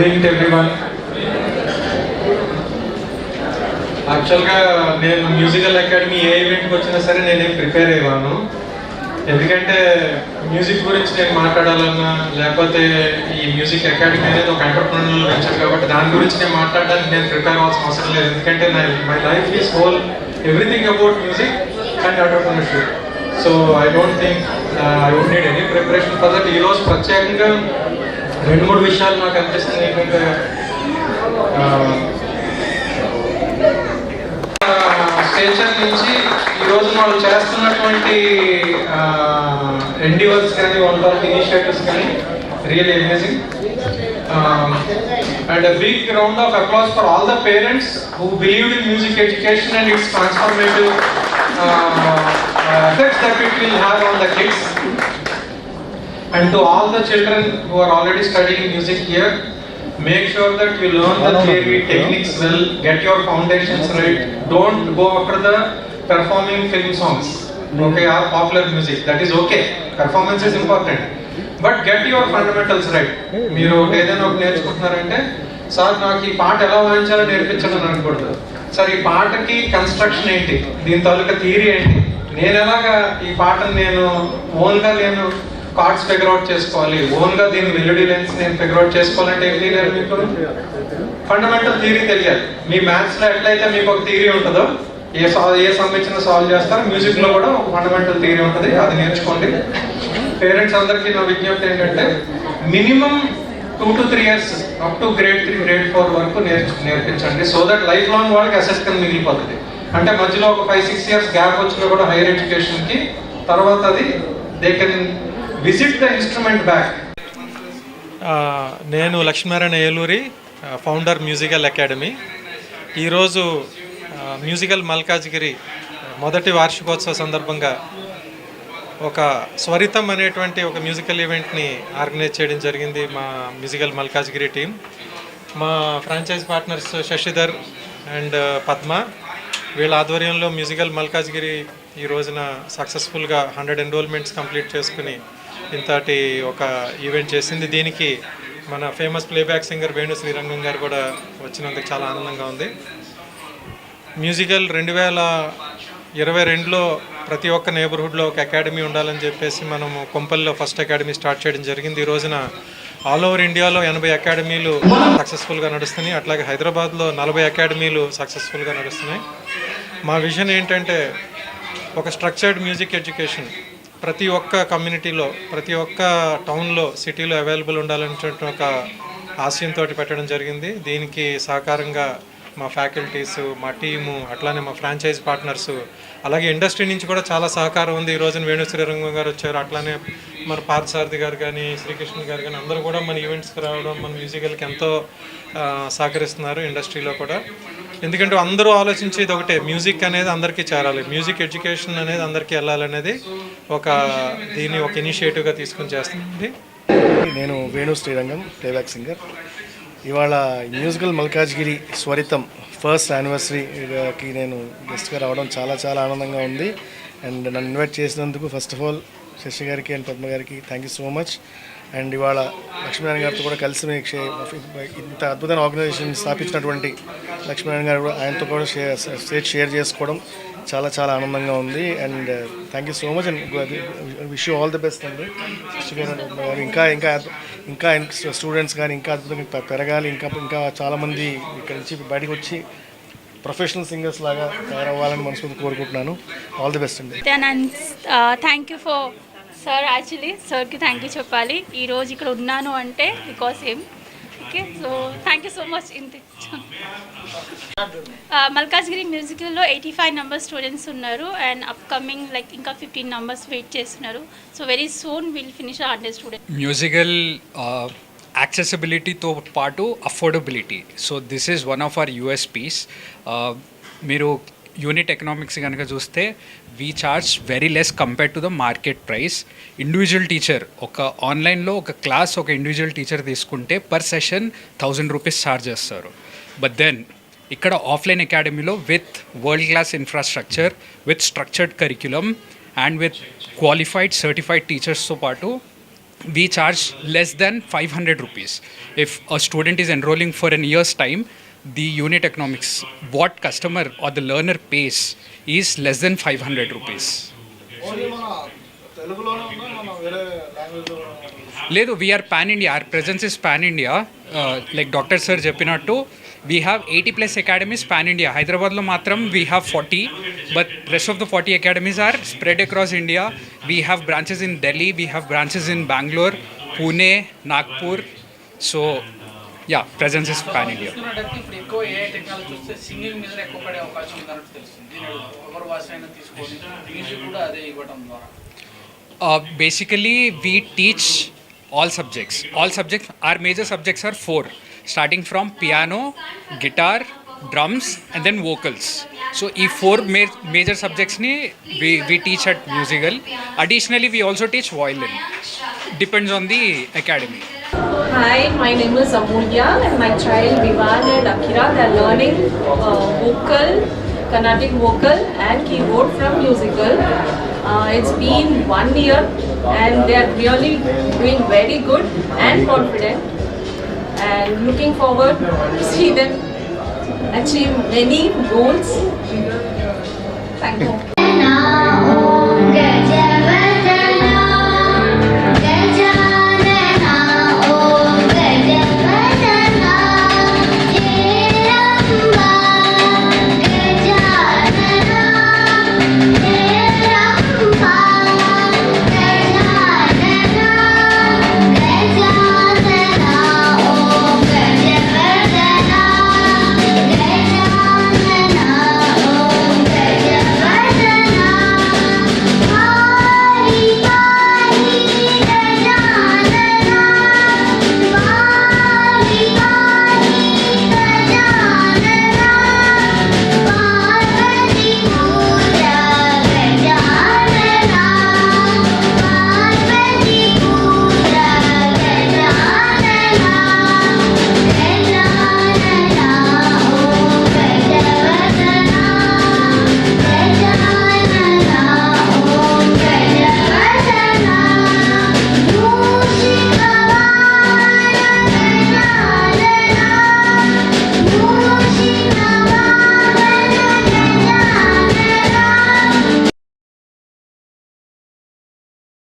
Evening to everyone. యాక్చువల్గా నేను musical academy ఏ ఈవెంట్కి వచ్చినా సరే నేనేం ప్రిపేర్ అయ్యాను. ఎందుకంటే మ్యూజిక్ గురించి నేను మాట్లాడాలన్నా, లేకపోతే ఈ మ్యూజిక్ అకాడమీ అనేది ఒక ఎంటర్ప్రెన్యూరల్ వెంచర్ కాబట్టి దాని గురించి నేను మాట్లాడడానికి నేను ప్రిపేర్ అవ్వాల్సిన అవసరం లేదు. ఎందుకంటే my life is whole everything about music and entrepreneurship. So I don't think I won't need any preparation for that. ఈరోజు ప్రత్యేకంగా 2-3 విషయాలు నాకు అనిపిస్తుంది. ఏంటంటే స్టేషన్ నుంచి ఈరోజు వాళ్ళు చేస్తున్నటువంటి ఎండివర్స్ కానీ వాళ్ళ ఇనిషియేటివ్స్ కానీ really amazing. And a big round of applause for all the parents who believed in music education and its transformative effects that it will have on the kids. And to all the children who are already studying music here, make sure that you learn the theory techniques well, get your foundations right. Don't go after the performing film songs, okay, or popular music. That is okay, performance is important, but get your fundamentals right. మీరు ఏదైనా ఒక నేర్చుకుంటున్నారంటే, sir నాకు ఈ పాట ఎలా వాయించాలో నేర్పించడం అని అనకూడదు. సార్ ఈ పాటకి కన్స్ట్రక్షన్ ఏంటి, దీని తాలూకా థియరీ ఏంటి, నేను ఎలాగా ఈ పాటను నేను ఓన్గా నేను కార్డ్స్ ఫిగర్ అవుట్ చేసుకోవాలి, ఓన్గా దీని మెలోడీ లైన్స్ నేను ఫిగర్ అవుట్ చేసుకోవాలంటే ఏం తెలియాలి? మీకు ఫండమెంటల్ థియరీ తెలియాలి. మీ మ్యాథ్స్లో ఎట్లయితే మీకు ఒక థియరీ ఉంటుందో, ఏ సమ్ ఇచ్చినా సాల్వ్ చేస్తారు, మ్యూజిక్లో కూడా ఒక ఫండమెంటల్ థియరీ ఉంటుంది, అది నేర్చుకోండి. పేరెంట్స్ అందరికీ నా విజ్ఞప్తి ఏంటంటే, minimum 2 to 3 years up to grade 3, grade 4 వరకు నేర్పించండి. సో దట్ లైఫ్ లాంగ్ వాళ్ళకి అసెస్మెంట్ మిగిలిపోతుంది. అంటే మధ్యలో ఒక 5-6 years గ్యాప్ వచ్చినా కూడా హైయర్ ఎడ్యుకేషన్కి తర్వాత అది they can visit the instrument back. నేను Lakshminarayana Eluri, founder musical academy. ఈరోజు మ్యూజికల్ మల్కాజ్గిరి మొదటి వార్షికోత్సవ సందర్భంగా ఒక స్వరితం అనేటువంటి ఒక మ్యూజికల్ ఈవెంట్ని ఆర్గనైజ్ చేయడం జరిగింది మా మ్యూజికల్ మల్కాజ్గిరి టీం. మా franchise partners Sasidhar and Padma, వీళ్ళ ఆధ్వర్యంలో మ్యూజికల్ మల్కాజ్గిరి ఈ రోజున సక్సెస్ఫుల్గా 100 ఎన్రోల్మెంట్స్ కంప్లీట్ చేసుకుని ఇంతటి ఒక ఈవెంట్ చేసింది. దీనికి మన famous playback singer Venu Srirangam గారు కూడా వచ్చినందుకు చాలా ఆనందంగా ఉంది. మ్యూజికల్ 2022లో ప్రతి ఒక్క నేబర్హుడ్లో ఒక అకాడమీ ఉండాలని చెప్పేసి మనము కొంపల్లో ఫస్ట్ అకాడమీ స్టార్ట్ చేయడం జరిగింది. ఈ రోజున ఆల్ ఓవర్ ఇండియాలో 80 అకాడమీలు సక్సెస్ఫుల్గా నడుస్తున్నాయి. అట్లాగే హైదరాబాద్లో 40 అకాడమీలు సక్సెస్ఫుల్గా నడుస్తున్నాయి. మా విజన్ ఏంటంటే, ఒక స్ట్రక్చర్డ్ మ్యూజిక్ ఎడ్యుకేషన్ ప్రతి ఒక్క కమ్యూనిటీలో, ప్రతి ఒక్క టౌన్లో, సిటీలో అవైలబుల్ ఉండాలనేటువంటి ఒక ఆశయంతో పెట్టడం జరిగింది. దీనికి సహకారంగా మా ఫ్యాకల్టీసు, మా టీము, అట్లానే మా ఫ్రాంచైజ్ పార్ట్నర్సు, అలాగే ఇండస్ట్రీ నుంచి కూడా చాలా సహకారం ఉంది. ఈ రోజున వేణు శ్రీరంగం గారు వచ్చారు, అట్లానే మన పార్థసారథి గారు కానీ, శ్రీకృష్ణ గారు కానీ, అందరూ కూడా మన ఈవెంట్స్కి రావడం, మన మ్యూజికల్కి ఎంతో సహకరిస్తున్నారు ఇండస్ట్రీలో కూడా. ఎందుకంటే అందరూ ఆలోచించేది ఒకటే, మ్యూజిక్ అనేది అందరికీ చేరాలి, మ్యూజిక్ ఎడ్యుకేషన్ అనేది అందరికీ వెళ్ళాలనేది దీన్ని ఒక ఇనిషియేటివ్గా తీసుకుని చేస్తుంది. నేను వేణు శ్రీరంగం, ప్లేబ్యాక్ సింగర్. ఇవాళ మ్యూజికల్ మల్కాజ్గిరి స్వరితం ఫస్ట్ యానివర్సరీకి నేను గెస్ట్గా రావడం చాలా చాలా ఆనందంగా ఉంది. అండ్ నన్ను ఇన్వైట్ చేసినందుకు ఫస్ట్ ఆఫ్ ఆల్ శశి గారికి అండ్ పద్మ గారికి thank you so much. And ఇవాళ లక్ష్మీనారాయణ గారితో కూడా కలిసి ఇంత అద్భుతమైన ఆర్గనైజేషన్ స్థాపించినటువంటి లక్ష్మీనారాయణ గారు, ఆయనతో కూడా స్టేజ్ షేర్ చేసుకోవడం చాలా చాలా ఆనందంగా ఉంది. And thank you so much and wish you all the best అండి. ఇంకా ఇంకా ఇంకా స్టూడెంట్స్ కానీ ఇంకా అద్భుతంగా పెరగాలి, ఇంకా చాలామంది ఇక్కడ నుంచి బయటకు వచ్చి ప్రొఫెషనల్ సింగర్స్ లాగా తయారవ్వాలని మనస్ఫూర్తి కోరుకుంటున్నాను. ఆల్ ది బెస్ట్ అండి. Thank you for sir. Actually సార్కి థ్యాంక్ యూ చెప్పాలి. ఈరోజు ఇక్కడ ఉన్నాను అంటే బికాస్ ఏం okay. So thank you so much. Malkajgiri మ్యూజికల్లో 85 నెంబర్ స్టూడెంట్స్ ఉన్నారు అండ్ అప్కమింగ్ లైక్ ఇంకా 15 నెంబర్స్ వెయిట్ చేస్తున్నారు. So very soon will finish 100 students. Musical యాక్సెసిబిలిటీతో పాటు affordability. So this is one of our USPs. మీరు యూనిట్ ఎకనామిక్స్ కనుక చూస్తే we charge very less compared to the market price. Individual teacher ఒక ఆన్లైన్లో ఒక క్లాస్ ఒక ఇండివిజువల్ టీచర్ తీసుకుంటే పర్ సెషన్ 1000 రూపీస్ ఛార్జ్ చేస్తారు. బట్ దెన్ ఇక్కడ ఆఫ్లైన్ అకాడమీలో with world class infrastructure, with structured curriculum and with qualified certified టీచర్స్తో పాటు we charge less than 500 rupees. If a student is enrolling for an year's time, the unit economics, what customer or the learner pays is less than 500 rupees. Only మన తెలుగులోనే ఉన్నా మన వేరే లాంగ్వేజ్లో లేదు, we are pan India, our presence is pan India. Like doctor sir చెప్పినట్టు we have 80+ academies pan India. హైదరాబాద్లో మాత్రం we have 40, but rest of the 40 academies are spread across India. We have branches in Delhi, we have branches in Bengaluru, Pune, Nagpur. So yeah, presence is pan India. చూస్తున్నట్టయితే ఇప్పుడు ఎక్కువ AI technology చూస్తే singing మీద ఎక్కువ పడే అవకాశం ఉందన్నట్టు తెలుస్తుంది. దీని ఎవరు వాయిస్ అయినా తీసుకొని మ్యూజిక్ కూడా అదే ఇవ్వడం ద్వారా Basically, we teach all subjects. All subjects, our major subjects are 4, starting from piano, guitar, drums, and then vocals. So, these 4 major subjects we teach at musical. Additionally, we also teach violin. Depends on the academy. Hi, my name is Amulya and my child Vivan and Akira, they are learning vocal, Carnatic vocal and keyboard from musical. It's been 1 year and they are really doing very good and confident, and looking forward to see them achieve many goals. Thank you.